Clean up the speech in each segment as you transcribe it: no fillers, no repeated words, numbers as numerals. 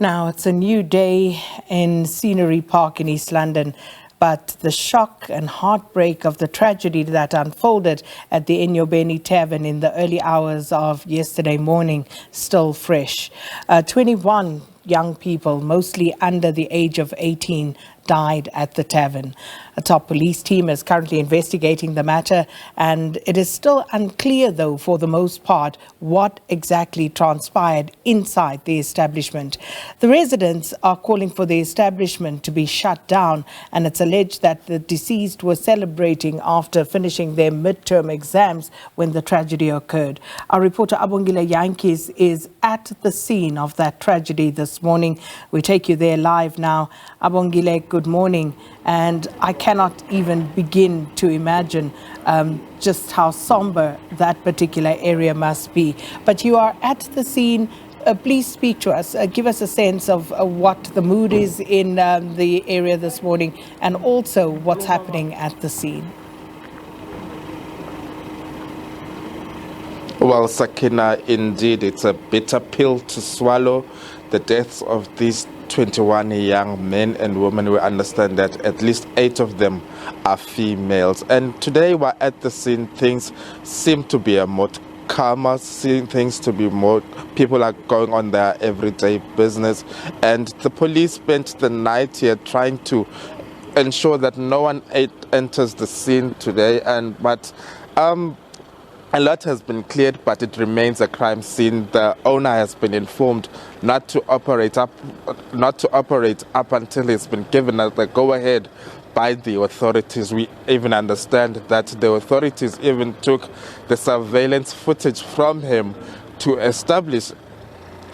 Now, it's a new day in Scenery Park in East London, but the shock and heartbreak of the tragedy that unfolded at the Enyobeni Tavern in the early hours of yesterday morning still fresh. 21 young people, mostly under the age of 18, died at the tavern. A top police team is currently investigating the matter, and it is still unclear, though, for the most part, what exactly transpired inside the establishment. The residents are calling for the establishment to be shut down, and it's alleged that the deceased were celebrating after finishing their midterm exams when the tragedy occurred. Our reporter Abongile Jantjies is at the scene of that tragedy this morning. We take you there live now. Abongile, good morning. And I cannot even begin to imagine just how somber that particular area must be. But you are at the scene. Please speak to us. Give us a sense of what the mood is in the area this morning, and also what's happening at the scene. Well, Sakina, indeed, it's a bitter pill to swallow. The deaths of these 21 young men and women, we understand that at least 8 of them are females. And today we're at the scene. Things seem to be a more calmer, seeing things to be more, people are going on their everyday business. And the police spent the night here trying to ensure that no one enters the scene today. But a lot has been cleared, but it remains a crime scene. The owner has been informed not to operate up until it's been given the go-ahead by the authorities. We even understand that the authorities even took the surveillance footage from him to establish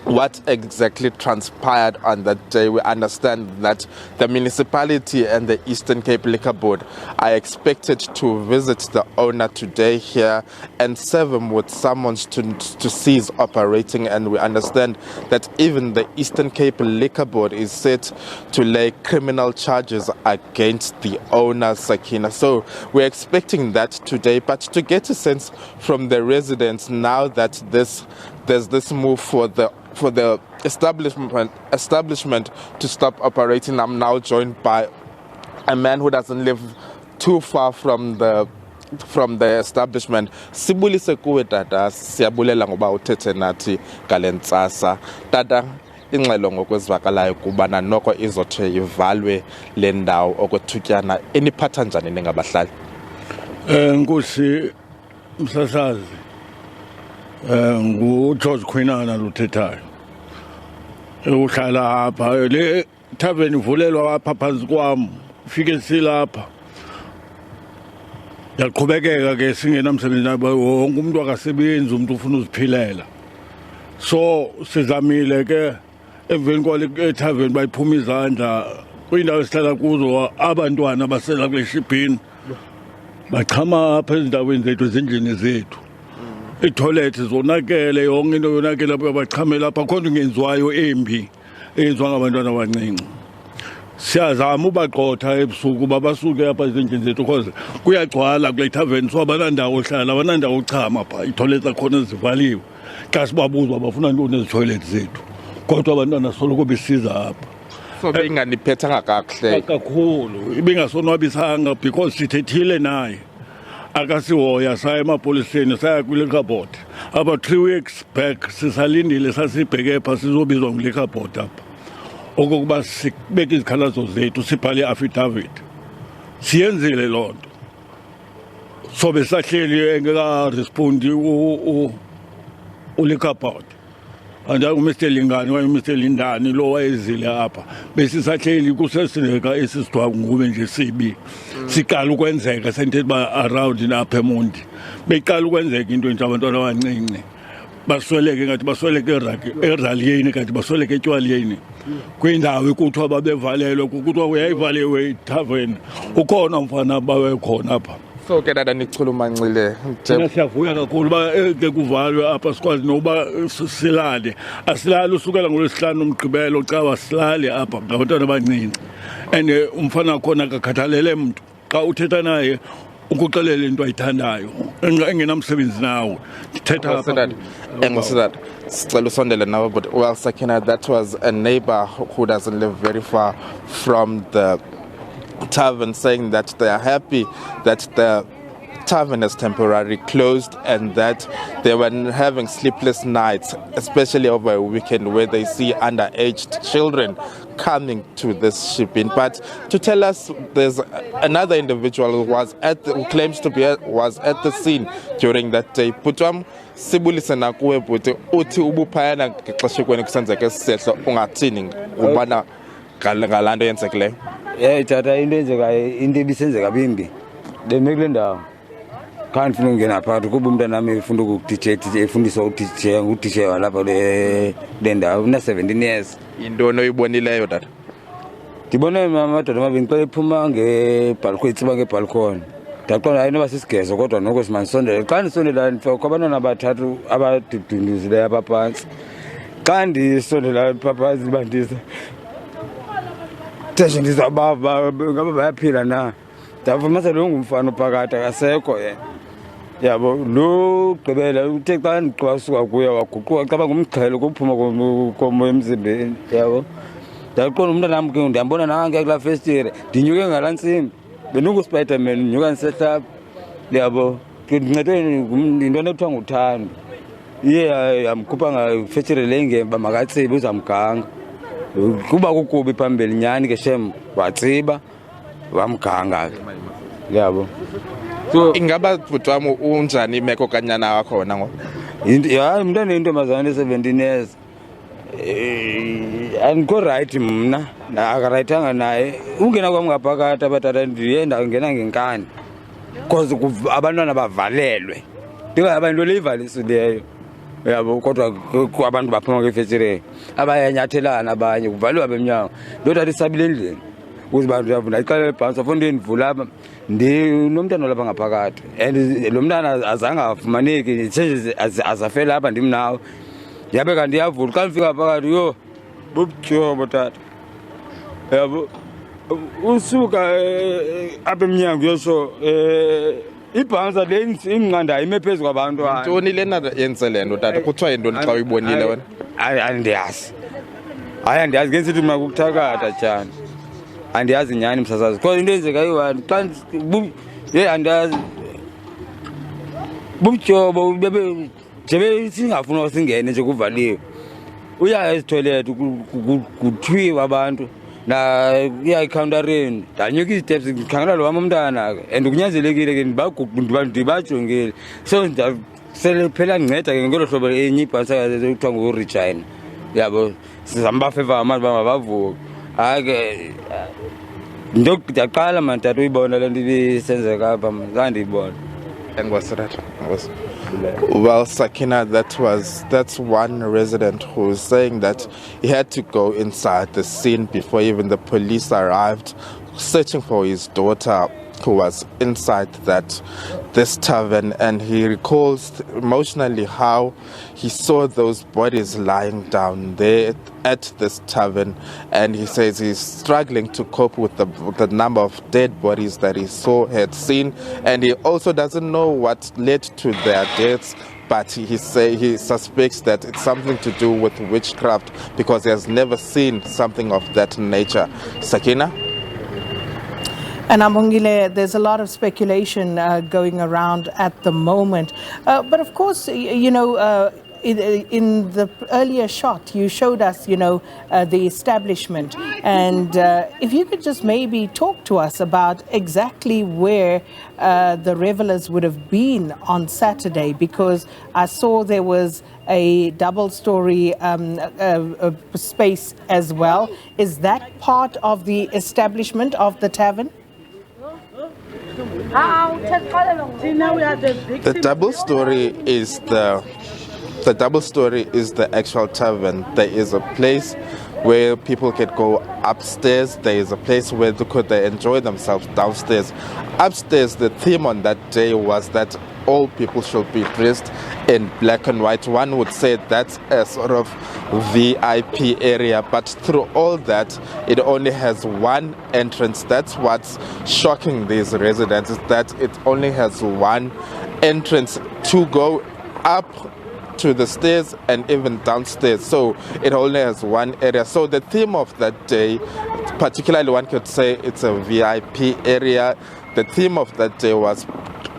what exactly transpired on that day. We understand that the municipality and the Eastern Cape Liquor Board are expected to visit the owner today here and serve him with summons to cease operating. And we understand that even the Eastern Cape Liquor Board is set to lay criminal charges against the owner, Sakina. So we're expecting that today, but to get a sense from the residents now that there's this move for the establishment to stop operating. I'm now joined by a man who doesn't live too far from the establishment. Sibulise kuwe tata, siyabulela ngoba uthethe nathi ngale ntsasa. Tata, ingxelo ngokwezivakalayo kubana noko izothe ivalwe le ndawo okwethutyana, eniphatha njani ningabahlali? Nkosi msasazi, ngu-George Khwinana luthethayo. Uhlala apha, le tavern ivulelwa apha phansi kwam, ufike silapha. Yaqhubekeka ke singenamsebenzi nabo, wonke umuntu akasebenzi, umuntu ufuna uziphilela. So sizamile ke emveni kwale tavern bayiphuma izandla kwindawo esihlala kuzo abantwana basela kule shibhini. Bachama apha ezindaweni zethu, ezindlini zethu. Itoilet zonakele, yonke into yonakele lapha bachamela lapha, khona ingenziwayo embi eyenziwa ngabantwana abancinci. Siyazama ubagqotha ebusuku babasuke apha ezindlini zethu because kuyagcwala kule tavern, so abanandawo ohlala, abanandawo ochama apha, itoilet zakhona zivaliwe. Xa sibabuza bafuna ntoni ezitoilet zethu, kodwa abantwana soloko besiza apha. So benganiphethanga kakuhle kakhulu, ibingasonwabisanga because sithethile naye. Akasihoya saya emapoliseni, saya kwi-liquor board. About 3 weeks back sisalindile sasibheke pha sizobizwa ngu-liquor board apha okokuba sibeke izikhalazo zethu, sibhale i-affidavit. Siyenzile loo nto, so besahleli engekarespondi u-liquor board. Mr. Lingani okanye Mr. Lindani lo wayezile apha, besisahleli kusesineka esisithwa ngube nje sibi. Siqala ukwenzeka sentethe ba around napha eMondi, beqala ukwenzeka into nje abantwana abancinci basweleke ngathi basweleke eraliyeni, kanti basweleke etywaleni kwindawo ekuthiwa babevalelwe, kuthiwa uyayivaliwe itavern. Ukhona umfana bawekhona apha. So ke dada nichulumancile. Siyavuya kakhulu uba ke kuvalwe apha, sikwazi nokuba silale. Asilali usukela ngolwesihlanu umgqibelo, cawa silale apha ngabantwana abancinci. And umfana khona akakhathalele mntu, xa uthetha naye ukuxelela into ayithandayo, engenamsebenzi nawo. Thetha apha. Engosidad, But well, Sakina, that was a neighbor who doesn't live very far from the tavern, saying that they are happy that the tavern is temporarily closed and that they were having sleepless nights, especially over a weekend where they see underaged children coming to this shipping. But to tell us, there's another individual who claims to be was at the scene during that day. Putwam sibulise nakuwe buti uthi ubuphayana ngexesha kweni kusenzeka isehlo ungathini ubana ngalanto yenzekileyo. Tata into enzekayo into ebisenzeka bimbi bemekule ndawo kanti funa ungena phakathi kuba umntana nami efunda efundiswa utitshe walapha le ndawo una 17 years. Yintoni oyibonileyo tata? Ndibone amadoda amabini xa ephuma ngebhalkoni itsiba ngebhalkoni ndaqonda ayinoba sisigezo kodwa noko simanisondele xa ndisondela kwabantwana abathathu abadudunduzileyo apha phantsi xa ndisondela pha phantsi bandisa teshe ndizabava ngaba bayaphila na ndafumasa lo ngumfana ophakathi akasekho yena yabo lo gqibela uthe xa ndiqwa usuka kuye waguquka caba ngumxhelo kuphuma komoya emzimbeni yabo ndaqonda umntana nam ke ndiyambona nange kulaa festire ndinyuke ngalaa ntsimbi benungu-Spiderman ndinyuka ndisehlapha yabo ndincedwe yintwana ekuthiwa nguthando iye yamkhupha ngafestire le ngemba makatsibe uzamganga kuba kukubi phambili nyani ke shem watsiba wamganga yabo. So ingaba butwami unjani imeko kanyana wakho wona ngoba? Ya umntana intombazana 17 years. Andikho right mna akarayithanga naye ungena kwam ngaphakathi abatata ndiye ndangena ngenkani because abantwana bavalelwe ndingabantu leyivalisileyo yabo kodwa abantu baphuma kwefestire abayanyathelana abanye kuvaliwe abemnyango ndotata isabile endlini ukuze bantu yavula ixala lebhansi afonto ndivula apha ndinomntana olapha ngaphakathi and lo mntana azange afumaneki azafela apha ndim nawe yabe kanti yavula xa ndifika phakathi yo bubutyobo tata yabo usuka apha emnyango yoso ibhansa le imnqandayo ime phezu kwabantwana. Ntoni lena yenze le nto tata? Kuthiwa yintoni xa uyibonile wena? Andiyazi. Hayi andiyazi ke sithi makuthakatha tjani. Andiyazi nyani msasazi. Kodwa into enzeka yiwani xa andiyazi. Bubutyobo bebe njebe singafuna singene nje kuvaliwe. Uya ezitoilet kuthwiwa abantu. Na iya countereni ndanyuka isteps ngikhangela lo wami umntana ke and kunyanzelekile ke ndibajongile so sele phela nceda ke ngelo hlobo enye ibhansa ekuthiwa nguRegina yabo sizambafeva amanje bangabavuki hayi ke ndiyaqala manje tata uyibona le nto ibisenzeka apha ngandiyibona. Well, Sakina, that's one resident who's saying that he had to go inside the scene before even the police arrived, searching for his daughter who was inside this tavern, and he recalls emotionally how he saw those bodies lying down there at this tavern, and he says he's struggling to cope with the number of dead bodies that he had seen, and he also doesn't know what led to their deaths, but he suspects that it's something to do with witchcraft because he has never seen something of that nature. Sakina? And Abongile, there's a lot of speculation going around at the moment. But of course, in the earlier shot, you showed us, the establishment. And if you could just maybe talk to us about exactly where the revelers would have been on Saturday, because I saw there was a double-story space as well. Is that part of the establishment of the tavern? The double story is the actual tavern. There is a place where people can go upstairs. There is a place where they enjoy themselves downstairs. Upstairs, the theme on that day was that all people should be dressed in black and white. One would say that's a sort of VIP area, but through all that, it only has one entrance. That's what's shocking these residents, is that it only has one entrance to go up to the stairs and even downstairs. So it only has one area. So the theme of that day, particularly one could say it's a VIP area. The theme of that day was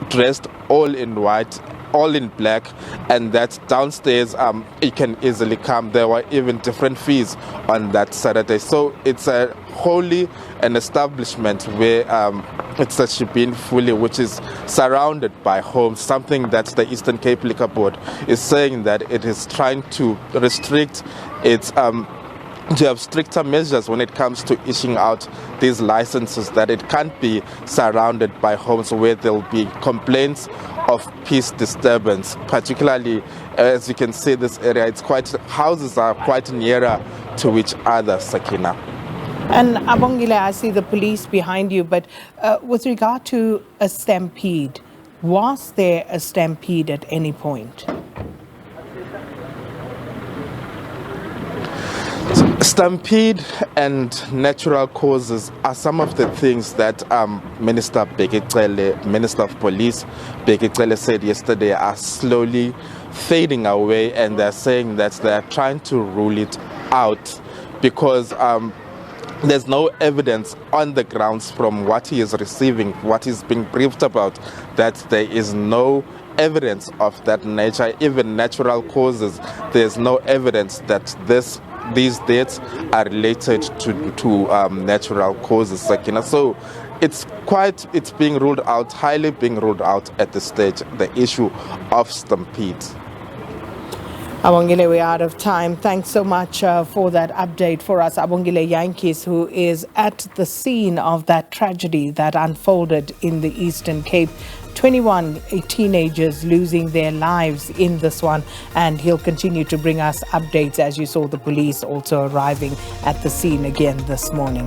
dressed all in white, all in black, and that downstairs you can easily come. There were even different fees on that Saturday. So it's a wholly an establishment where it's a Shibin fully, which is surrounded by homes, something that the Eastern Cape Liquor Board is saying that it is trying to restrict its to have stricter measures when it comes to issuing out these licenses, that it can't be surrounded by homes where there'll be complaints of peace disturbance. Particularly, as you can see, this area, houses are quite nearer to each other, Sakina. And Abongile, I see the police behind you, but with regard to a stampede, was there a stampede at any point? Stampede and natural causes are some of the things that Minister of Police Bheki Cele said yesterday are slowly fading away, and they're saying that they're trying to rule it out because there's no evidence on the grounds from what he is receiving, what he's being briefed about, that there is no evidence of that nature. Even natural causes, there's no evidence that these deaths are related to natural causes, Sakina. So it's being ruled out, highly being ruled out at this stage, the issue of stampede. Abongile, we're out of time. Thanks so much for that update for us. Abongile Jantjies, who is at the scene of that tragedy that unfolded in the Eastern Cape. 21 teenagers losing their lives in this one, and he'll continue to bring us updates, as you saw the police also arriving at the scene again this morning.